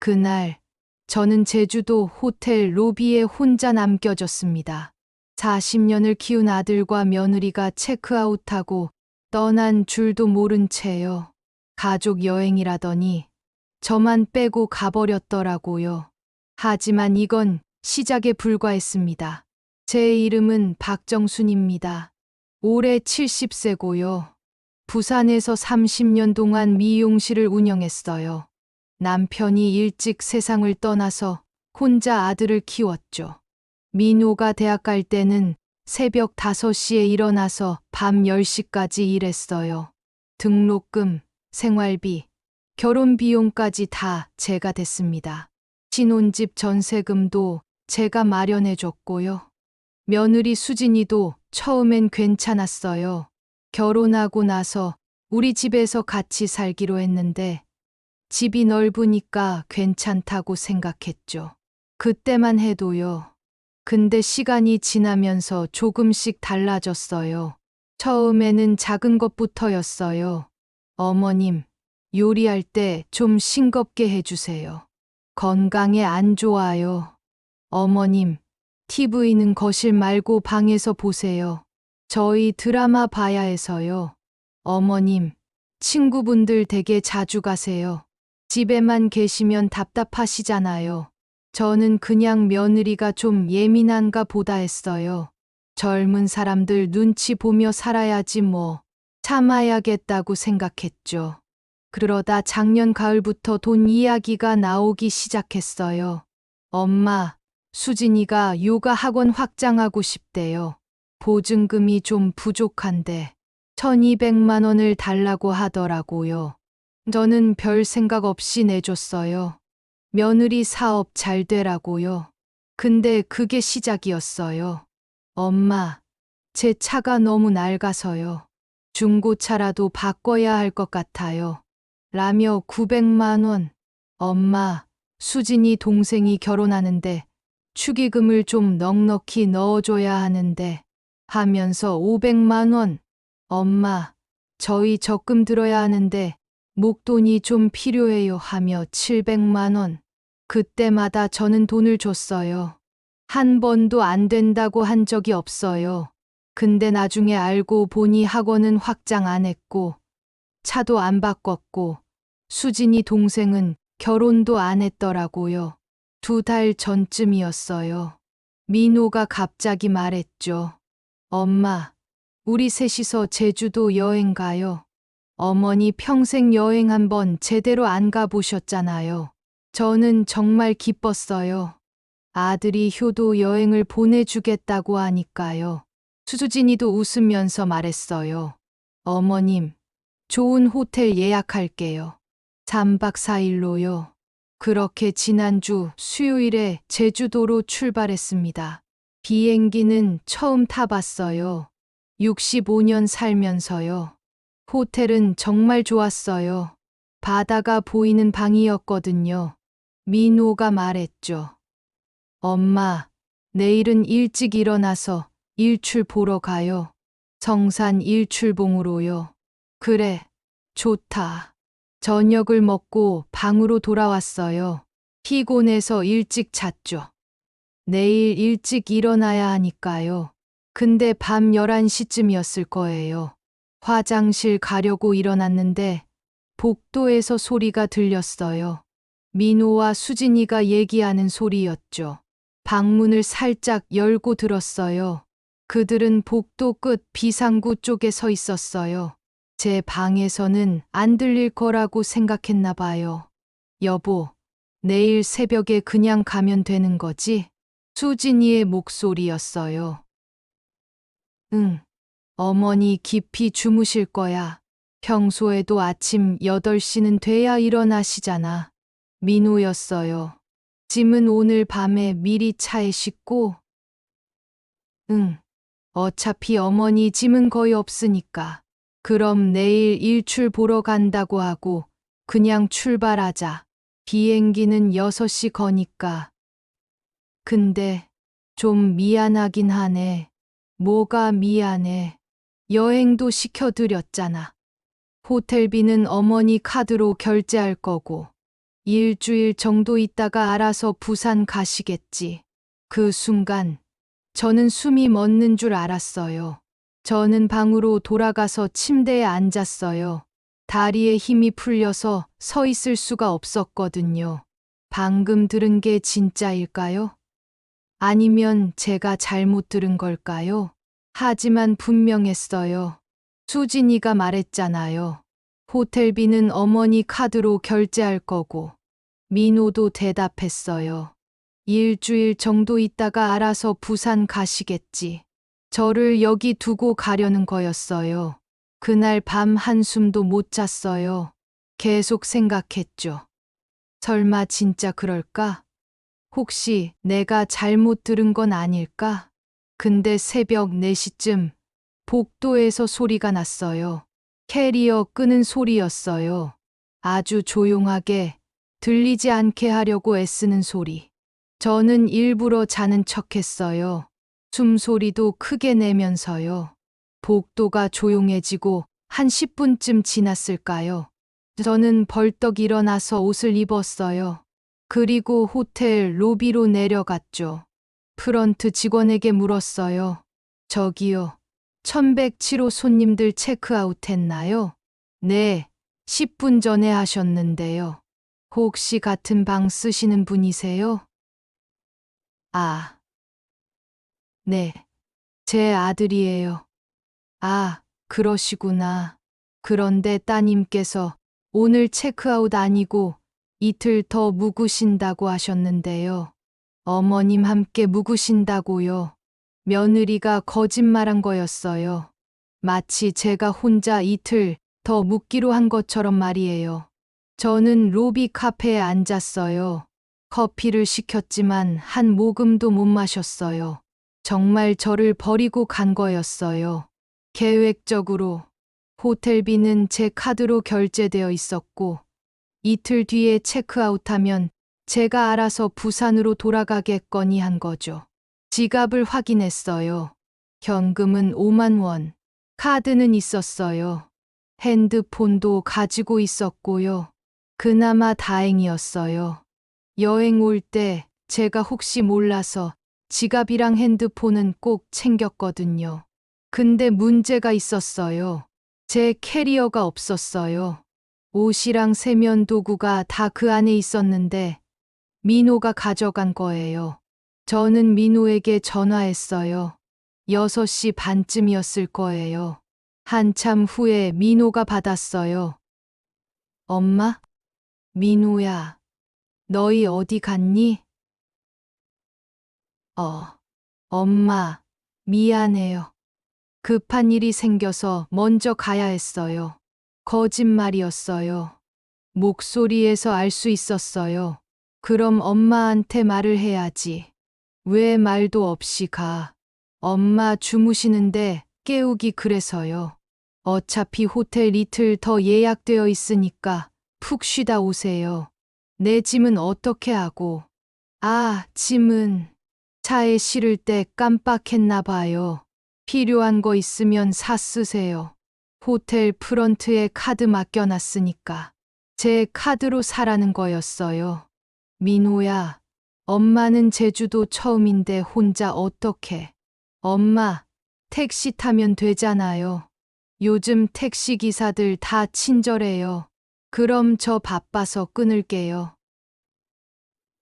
그날 저는 제주도 호텔 로비에 혼자 남겨졌습니다. 40년을 키운 아들과 며느리가 체크아웃하고 떠난 줄도 모른 채요. 가족 여행이라더니 저만 빼고 가버렸더라고요. 하지만 이건 시작에 불과했습니다. 제 이름은 박정순입니다. 올해 70세고요. 부산에서 30년 동안 미용실을 운영했어요. 남편이 일찍 세상을 떠나서 혼자 아들을 키웠죠. 민호가 대학 갈 때는 새벽 5시에 일어나서 밤 10시까지 일했어요. 등록금, 생활비, 결혼 비용까지 다 제가 댔습니다. 신혼집 전세금도 제가 마련해줬고요. 며느리 수진이도 처음엔 괜찮았어요. 결혼하고 나서 우리 집에서 같이 살기로 했는데 집이 넓으니까 괜찮다고 생각했죠. 그때만 해도요. 근데 시간이 지나면서 조금씩 달라졌어요. 처음에는 작은 것부터였어요. 어머님, 요리할 때 좀 싱겁게 해주세요. 건강에 안 좋아요. 어머님, TV는 거실 말고 방에서 보세요. 저희 드라마 봐야 해서요. 어머님, 친구분들 댁에 자주 가세요. 집에만 계시면 답답하시잖아요. 저는 그냥 며느리가 좀 예민한가 보다 했어요. 젊은 사람들 눈치 보며 살아야지 뭐. 참아야겠다고 생각했죠. 그러다 작년 가을부터 돈 이야기가 나오기 시작했어요. 엄마, 수진이가 요가 학원 확장하고 싶대요. 보증금이 좀 부족한데 1200만 원을 달라고 하더라고요. 저는 별 생각 없이 내줬어요. 며느리 사업 잘 되라고요. 근데 그게 시작이었어요. 엄마, 제 차가 너무 낡아서요. 중고차라도 바꿔야 할 것 같아요. 라며 900만 원. 엄마, 수진이 동생이 결혼하는데 축의금을 좀 넉넉히 넣어줘야 하는데 하면서 500만 원. 엄마, 저희 적금 들어야 하는데 목돈이 좀 필요해요 하며 700만 원. 그때마다 저는 돈을 줬어요. 한 번도 안 된다고 한 적이 없어요. 근데 나중에 알고 보니 학원은 확장 안 했고 차도 안 바꿨고 수진이 동생은 결혼도 안 했더라고요. 2달 전쯤이었어요. 민호가 갑자기 말했죠. 엄마, 우리 셋이서 제주도 여행 가요. 어머니 평생 여행 한번 제대로 안 가보셨잖아요. 저는 정말 기뻤어요. 아들이 효도 여행을 보내주겠다고 하니까요. 수진이도 웃으면서 말했어요. 어머님, 좋은 호텔 예약할게요. 3박 4일로요. 그렇게 지난주 수요일에 제주도로 출발했습니다. 비행기는 처음 타봤어요. 65년 살면서요. 호텔은 정말 좋았어요. 바다가 보이는 방이었거든요. 민호가 말했죠. 엄마, 내일은 일찍 일어나서 일출 보러 가요. 성산 일출봉으로요. 그래, 좋다. 저녁을 먹고 방으로 돌아왔어요. 피곤해서 일찍 잤죠. 내일 일찍 일어나야 하니까요. 근데 밤 11시쯤이었을 거예요. 화장실 가려고 일어났는데 복도에서 소리가 들렸어요. 민호와 수진이가 얘기하는 소리였죠. 방문을 살짝 열고 들었어요. 그들은 복도 끝 비상구 쪽에 서 있었어요. 제 방에서는 안 들릴 거라고 생각했나 봐요. 여보, 내일 새벽에 그냥 가면 되는 거지? 수진이의 목소리였어요. 응, 어머니 깊이 주무실 거야. 평소에도 아침 8시는 돼야 일어나시잖아. 민호였어요. 짐은 오늘 밤에 미리 차에 싣고. 응, 어차피 어머니 짐은 거의 없으니까. 그럼 내일 일출 보러 간다고 하고 그냥 출발하자. 비행기는 6시 거니까. 근데 좀 미안하긴 하네. 뭐가 미안해. 여행도 시켜드렸잖아. 호텔비는 어머니 카드로 결제할 거고 일주일 정도 있다가 알아서 부산 가시겠지. 그 순간 저는 숨이 멎는 줄 알았어요. 저는 방으로 돌아가서 침대에 앉았어요. 다리에 힘이 풀려서 서 있을 수가 없었거든요. 방금 들은 게 진짜일까요? 아니면 제가 잘못 들은 걸까요? 하지만 분명했어요. 수진이가 말했잖아요. 호텔비는 어머니 카드로 결제할 거고. 민호도 대답했어요. 일주일 정도 있다가 알아서 부산 가시겠지. 저를 여기 두고 가려는 거였어요. 그날 밤 한숨도 못 잤어요. 계속 생각했죠. 설마 진짜 그럴까? 혹시 내가 잘못 들은 건 아닐까? 근데 새벽 4시쯤 복도에서 소리가 났어요. 캐리어 끄는 소리였어요. 아주 조용하게 들리지 않게 하려고 애쓰는 소리. 저는 일부러 자는 척했어요. 숨소리도 크게 내면서요. 복도가 조용해지고 한 10분쯤 지났을까요? 저는 벌떡 일어나서 옷을 입었어요. 그리고 호텔 로비로 내려갔죠. 프런트 직원에게 물었어요. 저기요, 1107호 손님들 체크아웃 했나요? 네, 10분 전에 하셨는데요. 혹시 같은 방 쓰시는 분이세요? 아, 네, 제 아들이에요. 아, 그러시구나. 그런데 따님께서 오늘 체크아웃 아니고 이틀 더 묵으신다고 하셨는데요. 어머님 함께 묵으신다고요. 며느리가 거짓말한 거였어요. 마치 제가 혼자 이틀 더 묵기로 한 것처럼 말이에요. 저는 로비 카페에 앉았어요. 커피를 시켰지만 한 모금도 못 마셨어요. 정말 저를 버리고 간 거였어요. 계획적으로. 호텔비는 제 카드로 결제되어 있었고, 이틀 뒤에 체크아웃하면 제가 알아서 부산으로 돌아가겠거니 한 거죠. 지갑을 확인했어요. 현금은 5만 원. 카드는 있었어요. 핸드폰도 가지고 있었고요. 그나마 다행이었어요. 여행 올 때 제가 혹시 몰라서 지갑이랑 핸드폰은 꼭 챙겼거든요. 근데 문제가 있었어요. 제 캐리어가 없었어요. 옷이랑 세면 도구가 다 그 안에 있었는데 민호가 가져간 거예요. 저는 민호에게 전화했어요. 6시 반쯤이었을 거예요. 한참 후에 민호가 받았어요. 엄마? 민호야, 너희 어디 갔니? 엄마, 미안해요. 급한 일이 생겨서 먼저 가야 했어요. 거짓말이었어요. 목소리에서 알 수 있었어요. 그럼 엄마한테 말을 해야지. 왜 말도 없이 가? 엄마 주무시는데 깨우기 그래서요. 어차피 호텔 이틀 더 예약되어 있으니까 푹 쉬다 오세요. 내 짐은 어떻게 하고? 아, 짐은 차에 실을 때 깜빡했나 봐요. 필요한 거 있으면 사 쓰세요. 호텔 프런트에 카드 맡겨놨으니까. 제 카드로 사라는 거였어요. 민호야, 엄마는 제주도 처음인데 혼자 어떻게? 엄마, 택시 타면 되잖아요. 요즘 택시 기사들 다 친절해요. 그럼 저 바빠서 끊을게요.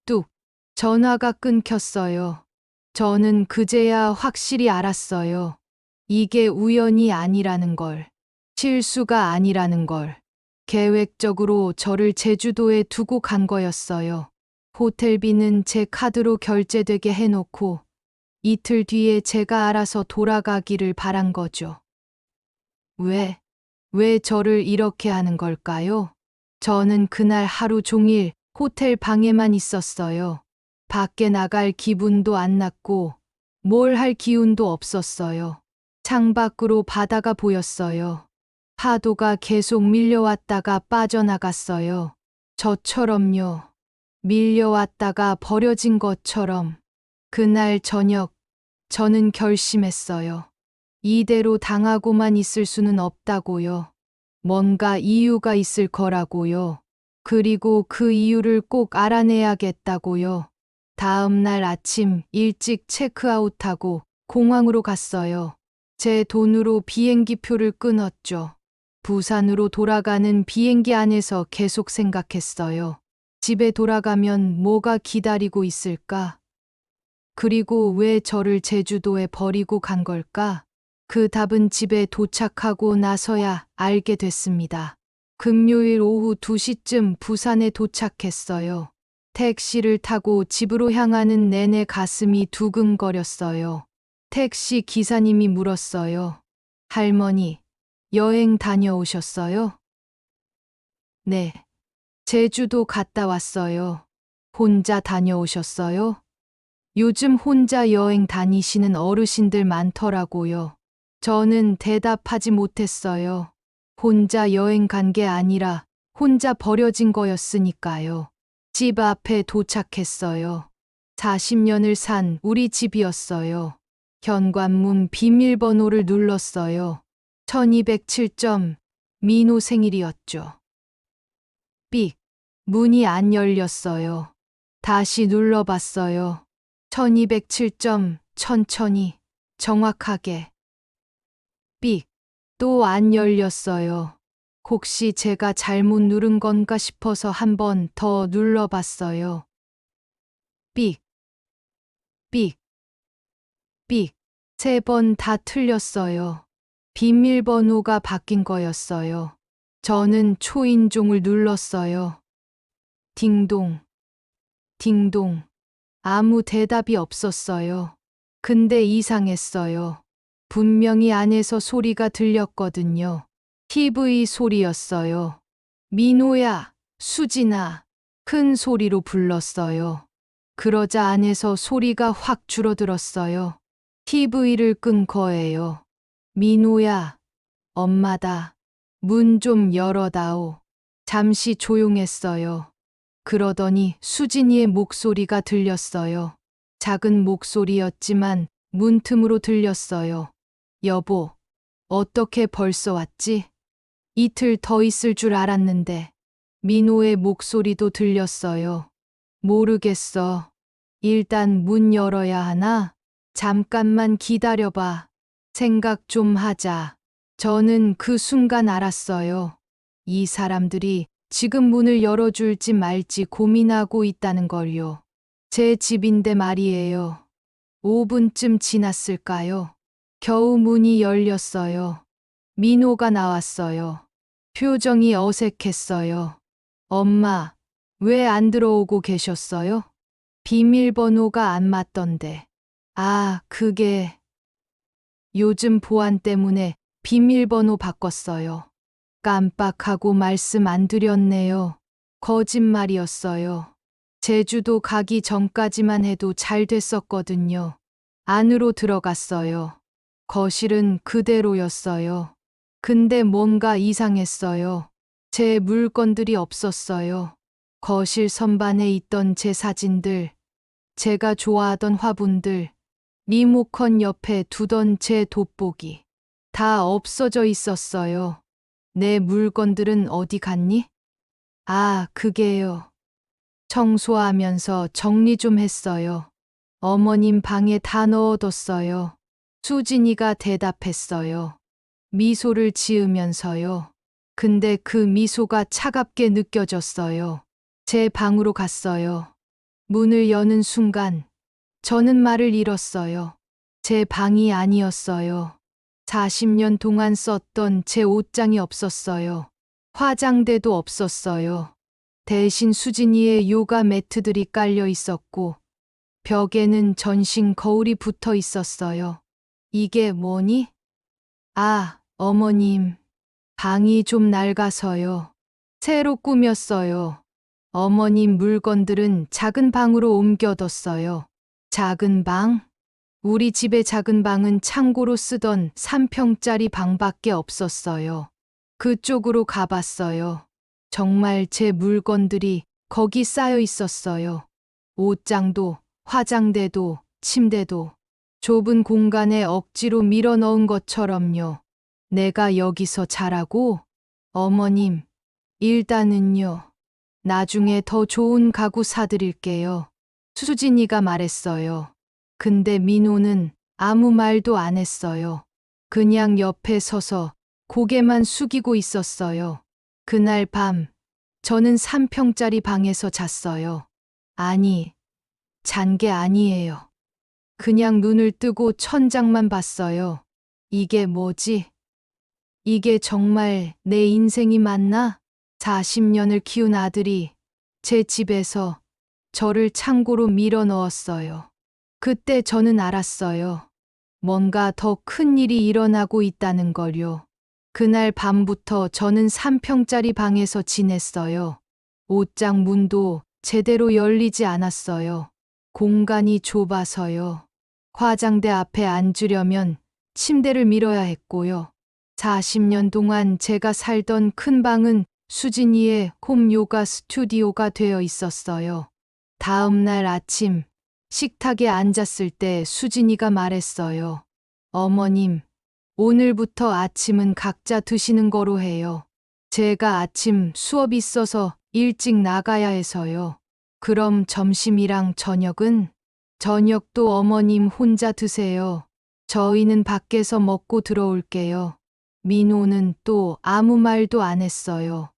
뚝, 전화가 끊겼어요. 저는 그제야 확실히 알았어요. 이게 우연이 아니라는 걸. 실수가 아니라는 걸. 계획적으로 저를 제주도에 두고 간 거였어요. 호텔비는 제 카드로 결제되게 해놓고 이틀 뒤에 제가 알아서 돌아가기를 바란 거죠. 왜 저를 이렇게 하는 걸까요? 저는 그날 하루 종일 호텔 방에만 있었어요. 밖에 나갈 기분도 안 났고 뭘 할 기운도 없었어요. 창밖으로 바다가 보였어요. 파도가 계속 밀려왔다가 빠져나갔어요. 저처럼요. 밀려왔다가 버려진 것처럼. 그날 저녁, 저는 결심했어요. 이대로 당하고만 있을 수는 없다고요. 뭔가 이유가 있을 거라고요. 그리고 그 이유를 꼭 알아내야겠다고요. 다음 날 아침 일찍 체크아웃하고 공항으로 갔어요. 제 돈으로 비행기표를 끊었죠. 부산으로 돌아가는 비행기 안에서 계속 생각했어요. 집에 돌아가면 뭐가 기다리고 있을까? 그리고 왜 저를 제주도에 버리고 간 걸까? 그 답은 집에 도착하고 나서야 알게 됐습니다. 금요일 오후 2시쯤 부산에 도착했어요. 택시를 타고 집으로 향하는 내내 가슴이 두근거렸어요. 택시 기사님이 물었어요. 할머니, 여행 다녀오셨어요? 네. 제주도 갔다 왔어요. 혼자 다녀오셨어요? 요즘 혼자 여행 다니시는 어르신들 많더라고요. 저는 대답하지 못했어요. 혼자 여행 간 게 아니라 혼자 버려진 거였으니까요. 집 앞에 도착했어요. 40년을 산 우리 집이었어요. 현관문 비밀번호를 눌렀어요. 1207점, 민호 생일이었죠. 삑, 문이 안 열렸어요. 다시 눌러봤어요. 1207점, 천천히, 정확하게. 삑, 또 안 열렸어요. 혹시 제가 잘못 누른 건가 싶어서 한 번 더 눌러봤어요. 삑, 삑, 삑. 3번 다 틀렸어요. 비밀번호가 바뀐 거였어요. 저는 초인종을 눌렀어요. 딩동, 딩동. 아무 대답이 없었어요. 근데 이상했어요. 분명히 안에서 소리가 들렸거든요. TV 소리였어요. 민호야, 수진아. 큰 소리로 불렀어요. 그러자 안에서 소리가 확 줄어들었어요. TV를 끈 거예요. 민호야, 엄마다. 문 좀 열어다오. 잠시 조용했어요. 그러더니 수진이의 목소리가 들렸어요. 작은 목소리였지만 문틈으로 들렸어요. 여보, 어떻게 벌써 왔지? 이틀 더 있을 줄 알았는데. 민호의 목소리도 들렸어요. 모르겠어. 일단 문 열어야 하나? 잠깐만 기다려봐. 생각 좀 하자. 저는 그 순간 알았어요. 이 사람들이 지금 문을 열어줄지 말지 고민하고 있다는 걸요. 제 집인데 말이에요. 5분쯤 지났을까요? 겨우 문이 열렸어요. 민호가 나왔어요. 표정이 어색했어요. 엄마, 왜 안 들어오고 계셨어요? 비밀번호가 안 맞던데. 아, 그게 요즘 보안 때문에 비밀번호 바꿨어요. 깜빡하고 말씀 안 드렸네요. 거짓말이었어요. 제주도 가기 전까지만 해도 잘 됐었거든요. 안으로 들어갔어요. 거실은 그대로였어요. 근데 뭔가 이상했어요. 제 물건들이 없었어요. 거실 선반에 있던 제 사진들, 제가 좋아하던 화분들, 리모컨 옆에 두던 제 돋보기, 다 없어져 있었어요. 내 물건들은 어디 갔니? 아, 그게요. 청소하면서 정리 좀 했어요. 어머님 방에 다 넣어뒀어요. 수진이가 대답했어요. 미소를 지으면서요. 근데 그 미소가 차갑게 느껴졌어요. 제 방으로 갔어요. 문을 여는 순간 저는 말을 잃었어요. 제 방이 아니었어요. 40년 동안 썼던 제 옷장이 없었어요. 화장대도 없었어요. 대신 수진이의 요가 매트들이 깔려 있었고 벽에는 전신 거울이 붙어 있었어요. 이게 뭐니? 아, 어머님. 방이 좀 낡아서요. 새로 꾸몄어요. 어머님 물건들은 작은 방으로 옮겨뒀어요. 작은 방? 우리 집의 작은 방은 창고로 쓰던 3평짜리 방밖에 없었어요. 그쪽으로 가봤어요. 정말 제 물건들이 거기 쌓여 있었어요. 옷장도, 화장대도, 침대도, 좁은 공간에 억지로 밀어 넣은 것처럼요. 내가 여기서 자라고? 어머님, 일단은요. 나중에 더 좋은 가구 사드릴게요. 수진이가 말했어요. 근데 민호는 아무 말도 안 했어요. 그냥 옆에 서서 고개만 숙이고 있었어요. 그날 밤, 저는 3평짜리 방에서 잤어요. 아니, 잔 게 아니에요. 그냥 눈을 뜨고 천장만 봤어요. 이게 뭐지? 이게 정말 내 인생이 맞나? 40년을 키운 아들이 제 집에서 저를 창고로 밀어 넣었어요. 그때 저는 알았어요. 뭔가 더 큰 일이 일어나고 있다는 걸요. 그날 밤부터 저는 3평짜리 방에서 지냈어요. 옷장 문도 제대로 열리지 않았어요. 공간이 좁아서요. 화장대 앞에 앉으려면 침대를 밀어야 했고요. 40년 동안 제가 살던 큰 방은 수진이의 홈 요가 스튜디오가 되어 있었어요. 다음 날 아침 식탁에 앉았을 때 수진이가 말했어요. 어머님, 오늘부터 아침은 각자 드시는 거로 해요. 제가 아침 수업 있어서 일찍 나가야 해서요. 그럼 점심이랑 저녁은? 저녁도 어머님 혼자 드세요. 저희는 밖에서 먹고 들어올게요. 민호는 또 아무 말도 안 했어요.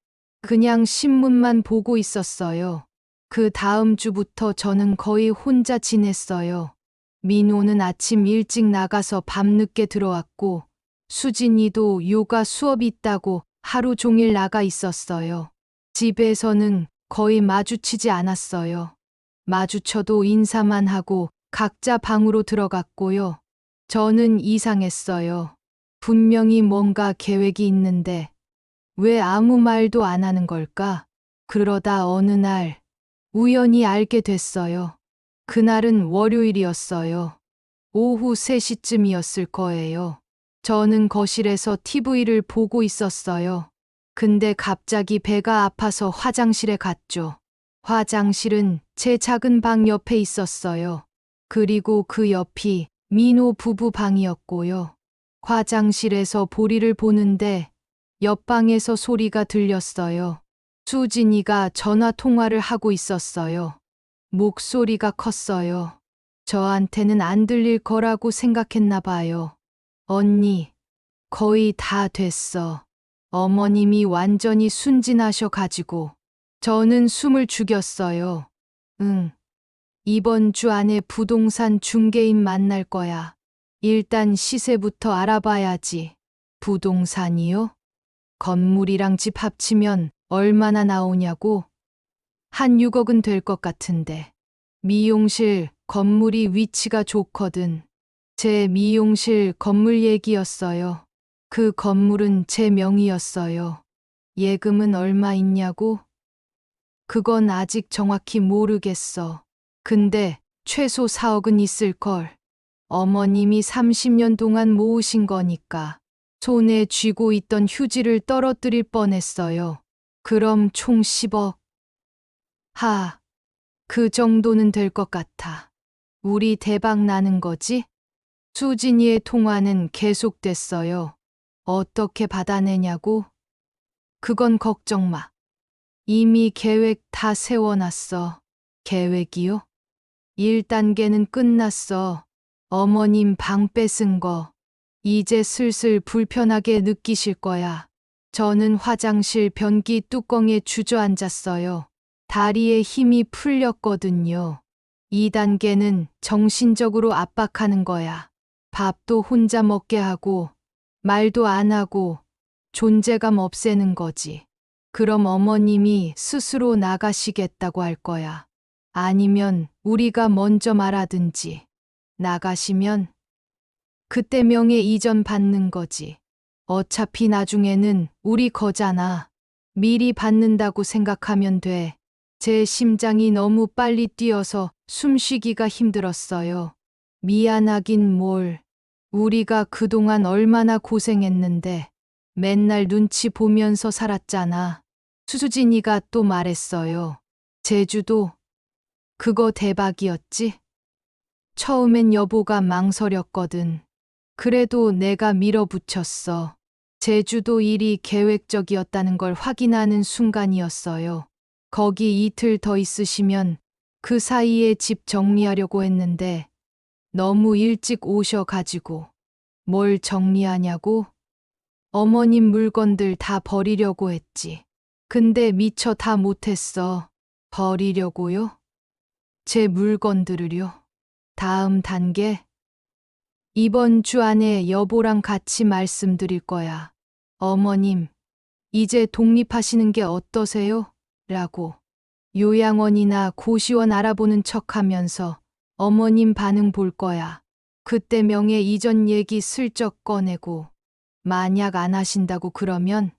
그냥 신문만 보고 있었어요. 그 다음 주부터 저는 거의 혼자 지냈어요. 민호는 아침 일찍 나가서 밤늦게 들어왔고, 수진이도 요가 수업 있다고 하루 종일 나가 있었어요. 집에서는 거의 마주치지 않았어요. 마주쳐도 인사만 하고 각자 방으로 들어갔고요. 저는 이상했어요. 분명히 뭔가 계획이 있는데 왜 아무 말도 안 하는 걸까? 그러다 어느 날 우연히 알게 됐어요. 그날은 월요일이었어요. 오후 3시쯤이었을 거예요. 저는 거실에서 TV를 보고 있었어요. 근데 갑자기 배가 아파서 화장실에 갔죠. 화장실은 제 작은 방 옆에 있었어요. 그리고 그 옆이 민호 부부 방이었고요. 화장실에서 볼일을 보는데 옆방에서 소리가 들렸어요. 수진이가 전화 통화를 하고 있었어요. 목소리가 컸어요. 저한테는 안 들릴 거라고 생각했나 봐요. 언니, 거의 다 됐어. 어머님이 완전히 순진하셔가지고. 저는 숨을 죽였어요. 응. 이번 주 안에 부동산 중개인 만날 거야. 일단 시세부터 알아봐야지. 부동산이요? 건물이랑 집 합치면 얼마나 나오냐고? 한 6억은 될 것 같은데. 미용실 건물이 위치가 좋거든. 제 미용실 건물 얘기였어요. 그 건물은 제 명의였어요. 예금은 얼마 있냐고? 그건 아직 정확히 모르겠어. 근데 최소 4억은 있을걸. 어머님이 30년 동안 모으신 거니까. 손에 쥐고 있던 휴지를 떨어뜨릴 뻔했어요. 그럼 총 10억. 그 정도는 될 것 같아. 우리 대박 나는 거지? 수진이의 통화는 계속됐어요. 어떻게 받아내냐고? 그건 걱정 마. 이미 계획 다 세워놨어. 계획이요? 1단계는 끝났어. 어머님 방 뺏은 거. 이제 슬슬 불편하게 느끼실 거야. 저는 화장실 변기 뚜껑에 주저앉았어요. 다리에 힘이 풀렸거든요. 2단계는 정신적으로 압박하는 거야. 밥도 혼자 먹게 하고, 말도 안 하고, 존재감 없애는 거지. 그럼 어머님이 스스로 나가시겠다고 할 거야. 아니면 우리가 먼저 말하든지. 나가시면 그때 명예 이전 받는 거지. 어차피 나중에는 우리 거잖아. 미리 받는다고 생각하면 돼. 제 심장이 너무 빨리 뛰어서 숨쉬기가 힘들었어요. 미안하긴 뭘. 우리가 그동안 얼마나 고생했는데 맨날 눈치 보면서 살았잖아. 수진이가 또 말했어요. 제주도 그거 대박이었지? 처음엔 여보가 망설였거든. 그래도 내가 밀어붙였어. 제주도 일이 계획적이었다는 걸 확인하는 순간이었어요. 거기 이틀 더 있으시면 그 사이에 집 정리하려고 했는데 너무 일찍 오셔가지고 뭘 정리하냐고? 어머님 물건들 다 버리려고 했지. 근데 미처 다 못했어. 버리려고요? 제 물건들을요? 다음 단계? 이번 주 안에 여보랑 같이 말씀드릴 거야. 어머님, 이제 독립하시는 게 어떠세요? 라고. 요양원이나 고시원 알아보는 척 하면서 어머님 반응 볼 거야. 그때 명예 이전 얘기 슬쩍 꺼내고 만약 안 하신다고 그러면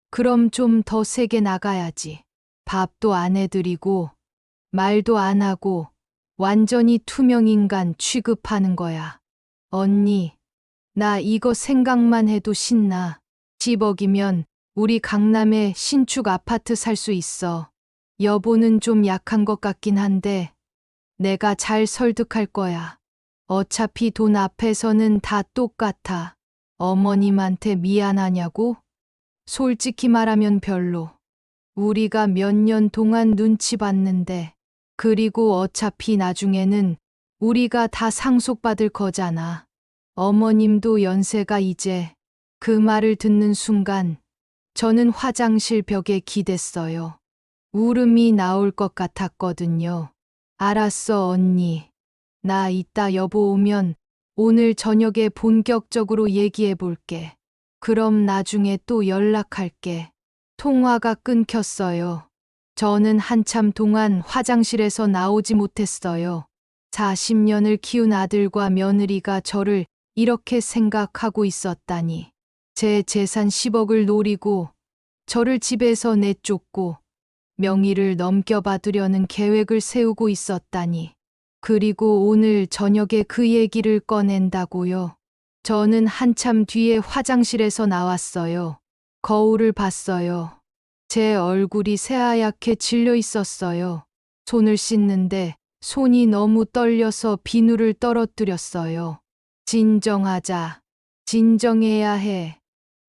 그럼 좀 더 세게 나가야지. 밥도 안 해드리고 말도 안 하고 완전히 투명인간 취급하는 거야. 언니, 나 이거 생각만 해도 신나. 10억이면 우리 강남에 신축 아파트 살 수 있어. 여보는 좀 약한 것 같긴 한데 내가 잘 설득할 거야. 어차피 돈 앞에서는 다 똑같아. 어머님한테 미안하냐고? 솔직히 말하면 별로. 우리가 몇 년 동안 눈치 봤는데, 그리고 어차피 나중에는 우리가 다 상속받을 거잖아. 어머님도 연세가 이제 그 말을 듣는 순간 저는 화장실 벽에 기댔어요. 울음이 나올 것 같았거든요. 알았어, 언니. 나 이따 여보 오면 오늘 저녁에 본격적으로 얘기해 볼게. 그럼 나중에 또 연락할게. 통화가 끊겼어요. 저는 한참 동안 화장실에서 나오지 못했어요. 40년을 키운 아들과 며느리가 저를 이렇게 생각하고 있었다니. 제 재산 10억을 노리고 저를 집에서 내쫓고 명의를 넘겨받으려는 계획을 세우고 있었다니. 그리고 오늘 저녁에 그 얘기를 꺼낸다고요. 저는 한참 뒤에 화장실에서 나왔어요. 거울을 봤어요. 제 얼굴이 새하얗게 질려 있었어요. 손을 씻는데 손이 너무 떨려서 비누를 떨어뜨렸어요. 진정하자. 진정해야 해.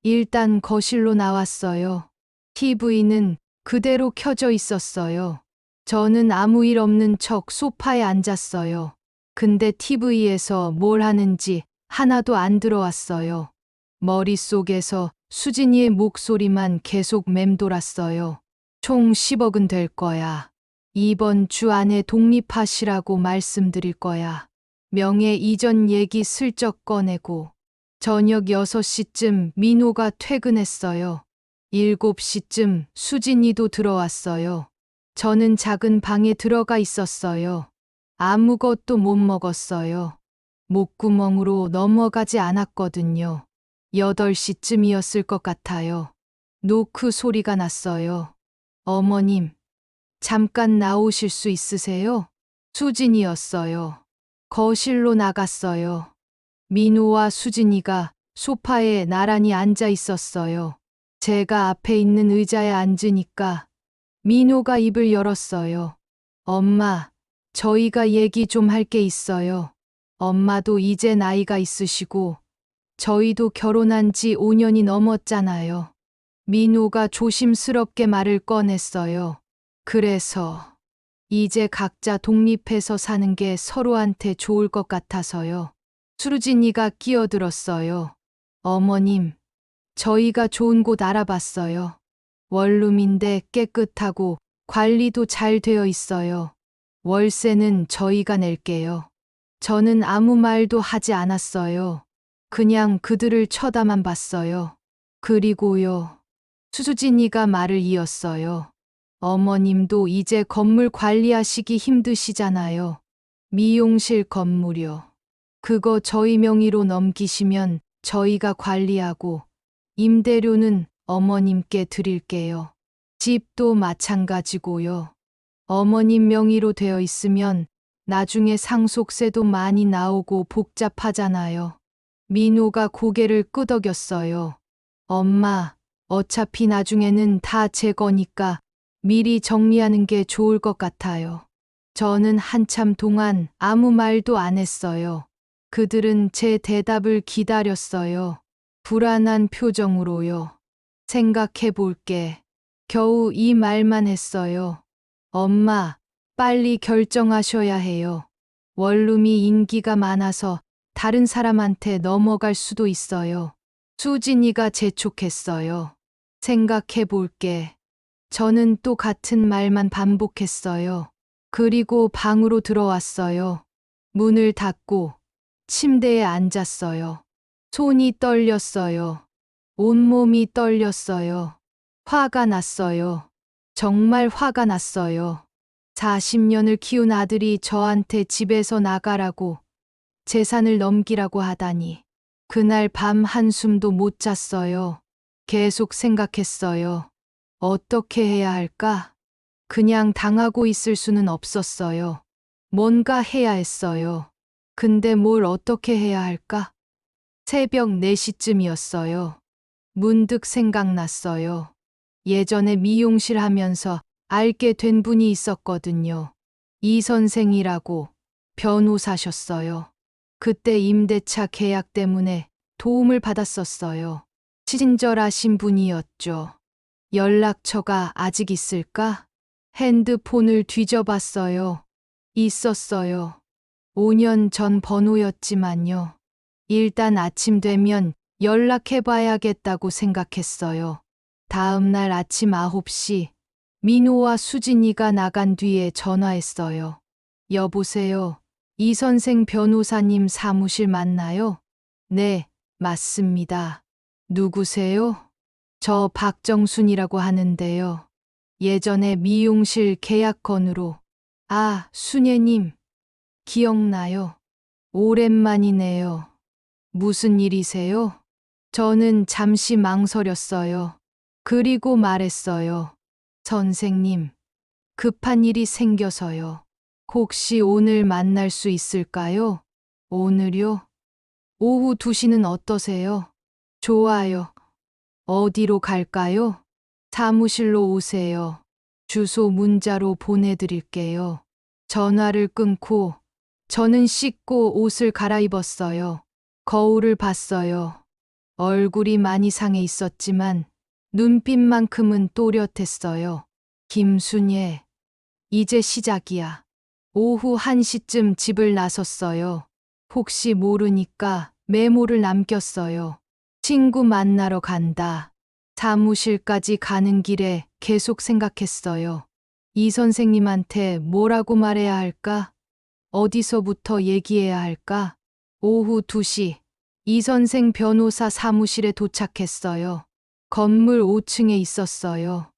일단 거실로 나왔어요. TV는 그대로 켜져 있었어요. 저는 아무 일 없는 척 소파에 앉았어요. 근데 TV에서 뭘 하는지 하나도 안 들어왔어요. 머릿속에서 수진이의 목소리만 계속 맴돌았어요. 총 10억은 될 거야. 이번 주 안에 독립하시라고 말씀드릴 거야. 명예 이전 얘기 슬쩍 꺼내고 저녁 6시쯤 민호가 퇴근했어요. 7시쯤 수진이도 들어왔어요. 저는 작은 방에 들어가 있었어요. 아무것도 못 먹었어요. 목구멍으로 넘어가지 않았거든요. 8시쯤이었을 것 같아요. 노크 소리가 났어요. 어머님, 잠깐 나오실 수 있으세요? 수진이었어요. 거실로 나갔어요. 민호와 수진이가 소파에 나란히 앉아 있었어요. 제가 앞에 있는 의자에 앉으니까 민호가 입을 열었어요. 엄마, 저희가 얘기 좀 할 게 있어요. 엄마도 이제 나이가 있으시고 저희도 결혼한 지 5년이 넘었잖아요. 민호가 조심스럽게 말을 꺼냈어요. 그래서 이제 각자 독립해서 사는 게 서로한테 좋을 것 같아서요. 수진이가 끼어들었어요. 어머님, 저희가 좋은 곳 알아봤어요. 원룸인데 깨끗하고 관리도 잘 되어 있어요. 월세는 저희가 낼게요. 저는 아무 말도 하지 않았어요. 그냥 그들을 쳐다만 봤어요. 그리고요. 수진이가 말을 이었어요. 어머님도 이제 건물 관리하시기 힘드시잖아요. 미용실 건물이요. 그거 저희 명의로 넘기시면 저희가 관리하고 임대료는 어머님께 드릴게요. 집도 마찬가지고요. 어머님 명의로 되어 있으면 나중에 상속세도 많이 나오고 복잡하잖아요. 민호가 고개를 끄덕였어요. 엄마, 어차피 나중에는 다 제 거니까 미리 정리하는 게 좋을 것 같아요. 저는 한참 동안 아무 말도 안 했어요. 그들은 제 대답을 기다렸어요. 불안한 표정으로요. 생각해 볼게. 겨우 이 말만 했어요. 엄마, 빨리 결정하셔야 해요. 원룸이 인기가 많아서 다른 사람한테 넘어갈 수도 있어요. 수진이가 재촉했어요. 생각해 볼게. 저는 또 같은 말만 반복했어요. 그리고 방으로 들어왔어요. 문을 닫고 침대에 앉았어요. 손이 떨렸어요. 온몸이 떨렸어요. 화가 났어요. 정말 화가 났어요. 40년을 키운 아들이 저한테 집에서 나가라고 재산을 넘기라고 하다니. 그날 밤 한숨도 못 잤어요. 계속 생각했어요. 어떻게 해야 할까? 그냥 당하고 있을 수는 없었어요. 뭔가 해야 했어요. 근데 뭘 어떻게 해야 할까? 새벽 4시쯤이었어요. 문득 생각났어요. 예전에 미용실 하면서 알게 된 분이 있었거든요. 이 선생이라고 변호사셨어요. 그때 임대차 계약 때문에 도움을 받았었어요. 친절하신 분이었죠. 연락처가 아직 있을까? 핸드폰을 뒤져봤어요. 있었어요. 5년 전 번호였지만요. 일단 아침 되면 연락해봐야겠다고 생각했어요. 다음 날 아침 9시, 민호와 수진이가 나간 뒤에 전화했어요. 여보세요. 이 선생 변호사님 사무실 맞나요? 네, 맞습니다. 누구세요? 저 박정순이라고 하는데요. 예전에 미용실 계약 건으로. 아, 순예님. 기억나요? 오랜만이네요. 무슨 일이세요? 저는 잠시 망설였어요. 그리고 말했어요. 선생님, 급한 일이 생겨서요. 혹시 오늘 만날 수 있을까요? 오늘요? 오후 2시는 어떠세요? 좋아요. 어디로 갈까요? 사무실로 오세요. 주소 문자로 보내드릴게요. 전화를 끊고 저는 씻고 옷을 갈아입었어요. 거울을 봤어요. 얼굴이 많이 상해 있었지만 눈빛만큼은 또렷했어요. 김순예, 이제 시작이야. 오후 1시쯤 집을 나섰어요. 혹시 모르니까 메모를 남겼어요. 친구 만나러 간다. 사무실까지 가는 길에 계속 생각했어요. 이 선생님한테 뭐라고 말해야 할까? 어디서부터 얘기해야 할까? 오후 2시, 이 선생 변호사 사무실에 도착했어요. 건물 5층에 있었어요.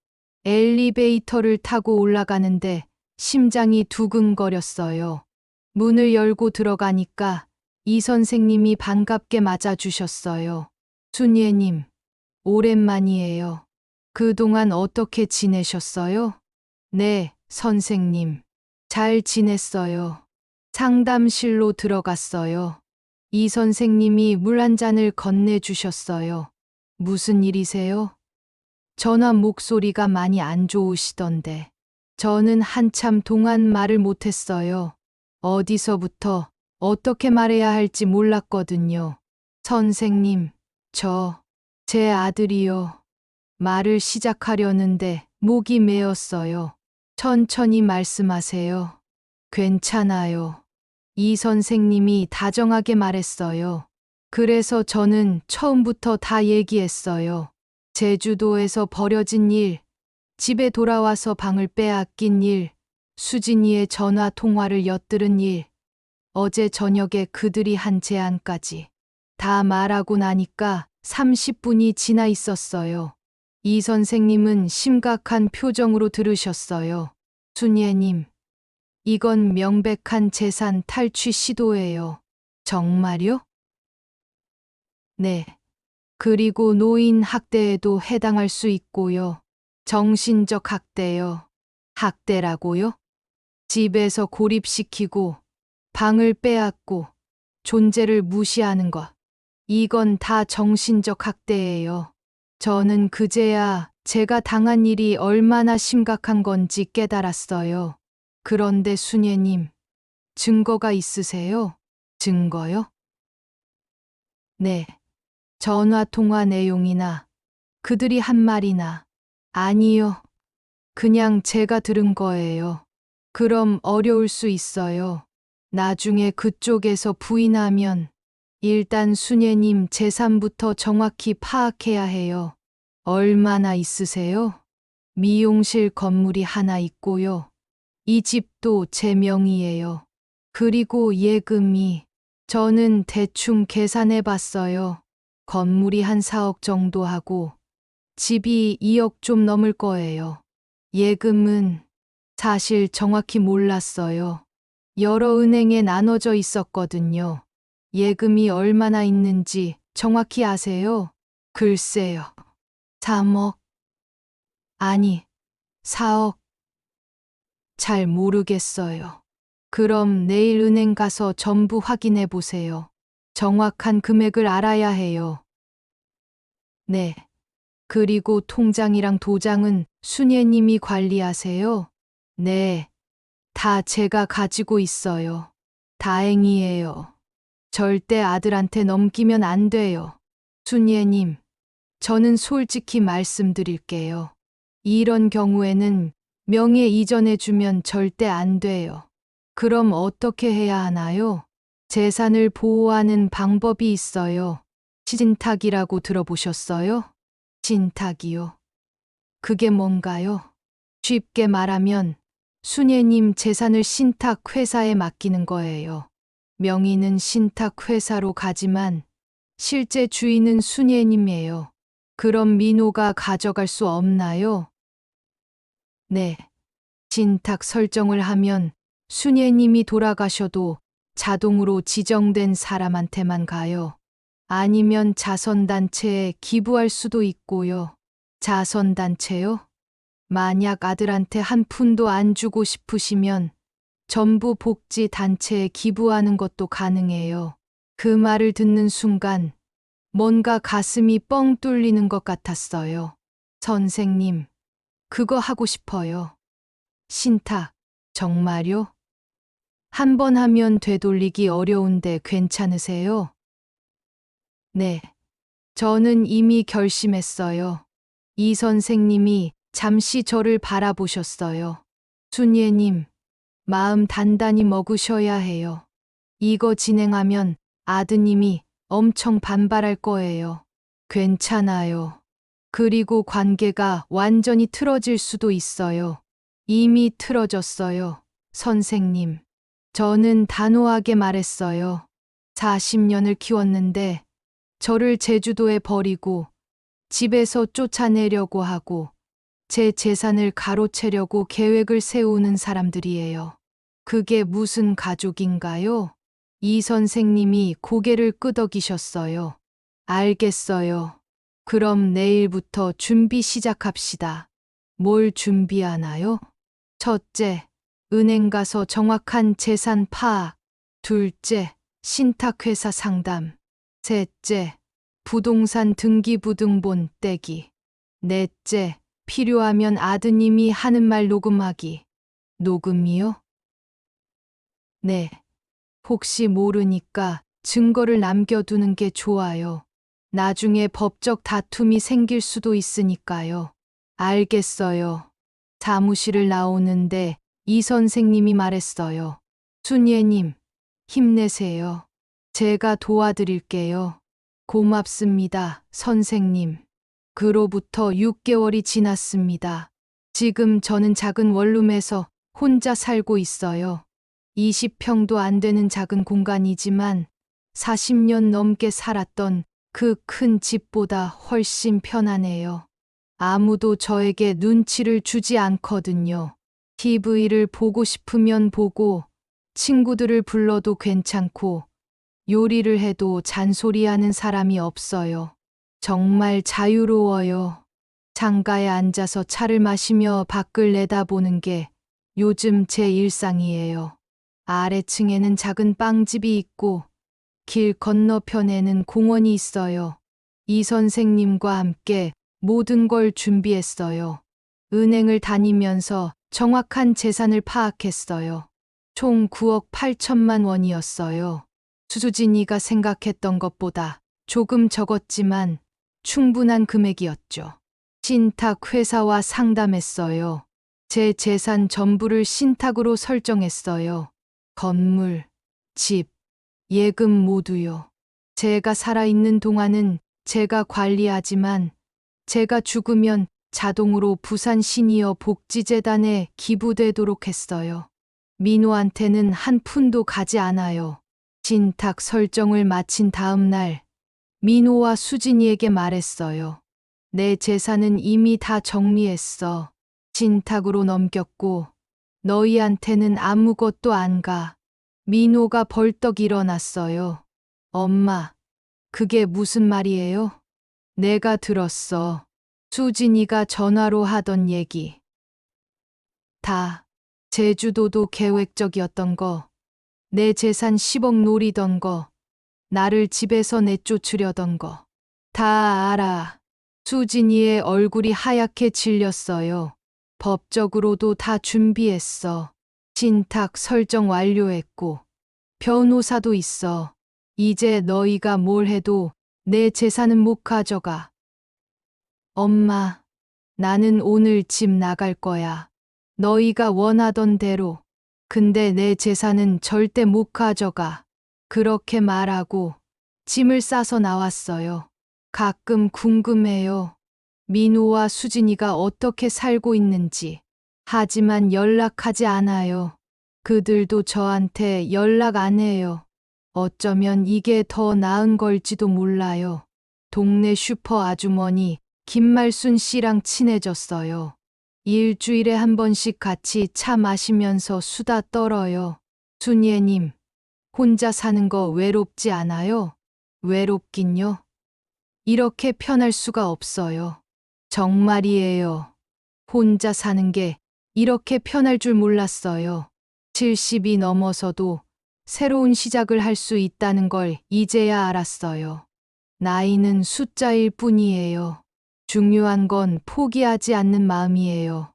엘리베이터를 타고 올라가는데 심장이 두근거렸어요. 문을 열고 들어가니까 이 선생님이 반갑게 맞아주셨어요. 순예님, 오랜만이에요. 그동안 어떻게 지내셨어요? 네, 선생님. 잘 지냈어요. 상담실로 들어갔어요. 이 선생님이 물 한 잔을 건네주셨어요. 무슨 일이세요? 전화 목소리가 많이 안 좋으시던데. 저는 한참 동안 말을 못했어요. 어디서부터 어떻게 말해야 할지 몰랐거든요. 선생님, 제 아들이요. 말을 시작하려는데 목이 메었어요. 천천히 말씀하세요. 괜찮아요. 이 선생님이 다정하게 말했어요. 그래서 저는 처음부터 다 얘기했어요. 제주도에서 벌어진 일, 집에 돌아와서 방을 빼앗긴 일, 수진이의 전화 통화를 엿들은 일, 어제 저녁에 그들이 한 제안까지. 다 말하고 나니까 30분이 지나 있었어요. 이 선생님은 심각한 표정으로 들으셨어요. 순예님, 이건 명백한 재산 탈취 시도예요. 정말요? 네. 그리고 노인 학대에도 해당할 수 있고요. 정신적 학대요. 학대라고요? 집에서 고립시키고 방을 빼앗고 존재를 무시하는 것. 이건 다 정신적 학대예요. 저는 그제야 제가 당한 일이 얼마나 심각한 건지 깨달았어요. 그런데 순예님, 증거가 있으세요? 증거요? 네. 전화 통화 내용이나 그들이 한 말이나 아니요. 그냥 제가 들은 거예요. 그럼 어려울 수 있어요. 나중에 그쪽에서 부인하면 일단 순예님 재산부터 정확히 파악해야 해요. 얼마나 있으세요? 미용실 건물이 하나 있고요. 이 집도 제 명의예요. 그리고 예금이 저는 대충 계산해 봤어요. 건물이 한 4억 정도 하고 집이 2억 좀 넘을 거예요. 예금은 사실 정확히 몰랐어요. 여러 은행에 나눠져 있었거든요. 예금이 얼마나 있는지 정확히 아세요? 글쎄요. 3억? 아니, 4억? 잘 모르겠어요. 그럼 내일 은행 가서 전부 확인해 보세요. 정확한 금액을 알아야 해요. 네. 그리고 통장이랑 도장은 순예님이 관리하세요? 네. 다 제가 가지고 있어요. 다행이에요. 절대 아들한테 넘기면 안 돼요. 순예님, 저는 솔직히 말씀드릴게요. 이런 경우에는 명예 이전해 주면 절대 안 돼요. 그럼 어떻게 해야 하나요? 재산을 보호하는 방법이 있어요. 신탁이라고 들어보셨어요? 신탁이요. 그게 뭔가요? 쉽게 말하면 순예님 재산을 신탁 회사에 맡기는 거예요. 명의는 신탁 회사로 가지만 실제 주인은 순예님이에요. 그럼 민호가 가져갈 수 없나요? 네. 신탁 설정을 하면 순예님이 돌아가셔도 자동으로 지정된 사람한테만 가요. 아니면 자선단체에 기부할 수도 있고요. 자선단체요? 만약 아들한테 한 푼도 안 주고 싶으시면 전부 복지 단체에 기부하는 것도 가능해요. 그 말을 듣는 순간 뭔가 가슴이 뻥 뚫리는 것 같았어요. 선생님, 그거 하고 싶어요. 신탁, 정말요? 한 번 하면 되돌리기 어려운데 괜찮으세요? 네. 저는 이미 결심했어요. 이 선생님이 잠시 저를 바라보셨어요. 순예님, 마음 단단히 먹으셔야 해요. 이거 진행하면 아드님이 엄청 반발할 거예요. 괜찮아요. 그리고 관계가 완전히 틀어질 수도 있어요. 이미 틀어졌어요. 선생님. 저는 단호하게 말했어요. 40년을 키웠는데 저를 제주도에 버리고 집에서 쫓아내려고 하고 제 재산을 가로채려고 계획을 세우는 사람들이에요. 그게 무슨 가족인가요? 이 선생님이 고개를 끄덕이셨어요. 알겠어요. 그럼 내일부터 준비 시작합시다. 뭘 준비하나요? 첫째, 은행 가서 정확한 재산 파악. 둘째, 신탁회사 상담. 셋째, 부동산 등기부등본 떼기. 넷째, 필요하면 아드님이 하는 말 녹음하기. 녹음이요? 네. 혹시 모르니까 증거를 남겨두는 게 좋아요. 나중에 법적 다툼이 생길 수도 있으니까요. 알겠어요. 사무실을 나오는데 이 선생님이 말했어요. 순예님, 힘내세요. 제가 도와드릴게요. 고맙습니다, 선생님. 그로부터 6개월이 지났습니다. 지금 저는 작은 원룸에서 혼자 살고 있어요. 20평도 안 되는 작은 공간이지만 40년 넘게 살았던 그 큰 집보다 훨씬 편하네요. 아무도 저에게 눈치를 주지 않거든요. TV를 보고 싶으면 보고, 친구들을 불러도 괜찮고, 요리를 해도 잔소리하는 사람이 없어요. 정말 자유로워요. 창가에 앉아서 차를 마시며 밖을 내다보는 게 요즘 제 일상이에요. 아래층에는 작은 빵집이 있고 길 건너편에는 공원이 있어요. 이 선생님과 함께 모든 걸 준비했어요. 은행을 다니면서 정확한 재산을 파악했어요. 총 9억 8천만 원이었어요. 수진이가 생각했던 것보다 조금 적었지만 충분한 금액이었죠. 신탁 회사와 상담했어요. 제 재산 전부를 신탁으로 설정했어요. 건물, 집, 예금 모두요. 제가 살아있는 동안은 제가 관리하지만 제가 죽으면 자동으로 부산 시니어 복지재단에 기부되도록 했어요. 민호한테는 한 푼도 가지 않아요. 신탁 설정을 마친 다음 날 민호와 수진이에게 말했어요. 내 재산은 이미 다 정리했어. 신탁으로 넘겼고 너희한테는 아무것도 안 가. 민호가 벌떡 일어났어요. 엄마, 그게 무슨 말이에요? 내가 들었어. 수진이가 전화로 하던 얘기. 다 제주도도 계획적이었던 거, 내 재산 10억 노리던 거, 나를 집에서 내쫓으려던 거. 다 알아. 수진이의 얼굴이 하얗게 질렸어요. 법적으로도 다 준비했어. 신탁 설정 완료했고, 변호사도 있어. 이제 너희가 뭘 해도 내 재산은 못 가져가. 엄마, 나는 오늘 집 나갈 거야. 너희가 원하던 대로. 근데 내 재산은 절대 못 가져가. 그렇게 말하고 짐을 싸서 나왔어요. 가끔 궁금해요. 민호와 수진이가 어떻게 살고 있는지. 하지만 연락하지 않아요. 그들도 저한테 연락 안 해요. 어쩌면 이게 더 나은 걸지도 몰라요. 동네 슈퍼 아주머니 김말순 씨랑 친해졌어요. 일주일에 한 번씩 같이 차 마시면서 수다 떨어요. 순예님, 혼자 사는 거 외롭지 않아요? 외롭긴요. 이렇게 편할 수가 없어요. 정말이에요. 혼자 사는 게 이렇게 편할 줄 몰랐어요. 70이 넘어서도 새로운 시작을 할 수 있다는 걸 이제야 알았어요. 나이는 숫자일 뿐이에요. 중요한 건 포기하지 않는 마음이에요.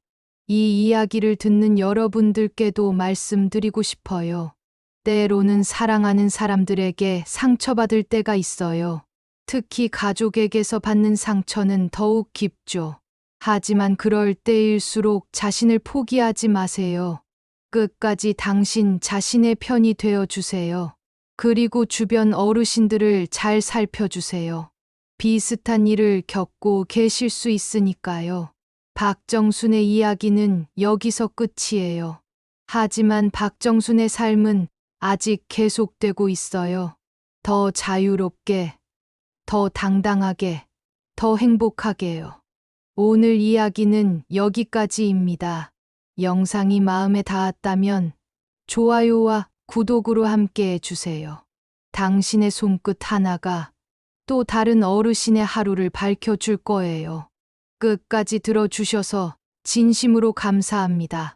이 이야기를 듣는 여러분들께도 말씀드리고 싶어요. 때로는 사랑하는 사람들에게 상처받을 때가 있어요. 특히 가족에게서 받는 상처는 더욱 깊죠. 하지만 그럴 때일수록 자신을 포기하지 마세요. 끝까지 당신 자신의 편이 되어 주세요. 그리고 주변 어르신들을 잘 살펴주세요. 비슷한 일을 겪고 계실 수 있으니까요. 박정순의 이야기는 여기서 끝이에요. 하지만 박정순의 삶은 아직 계속되고 있어요. 더 자유롭게, 더 당당하게, 더 행복하게요. 오늘 이야기는 여기까지입니다. 영상이 마음에 닿았다면 좋아요와 구독으로 함께 해주세요. 당신의 손끝 하나가 또 다른 어르신의 하루를 밝혀줄 거예요. 끝까지 들어주셔서 진심으로 감사합니다.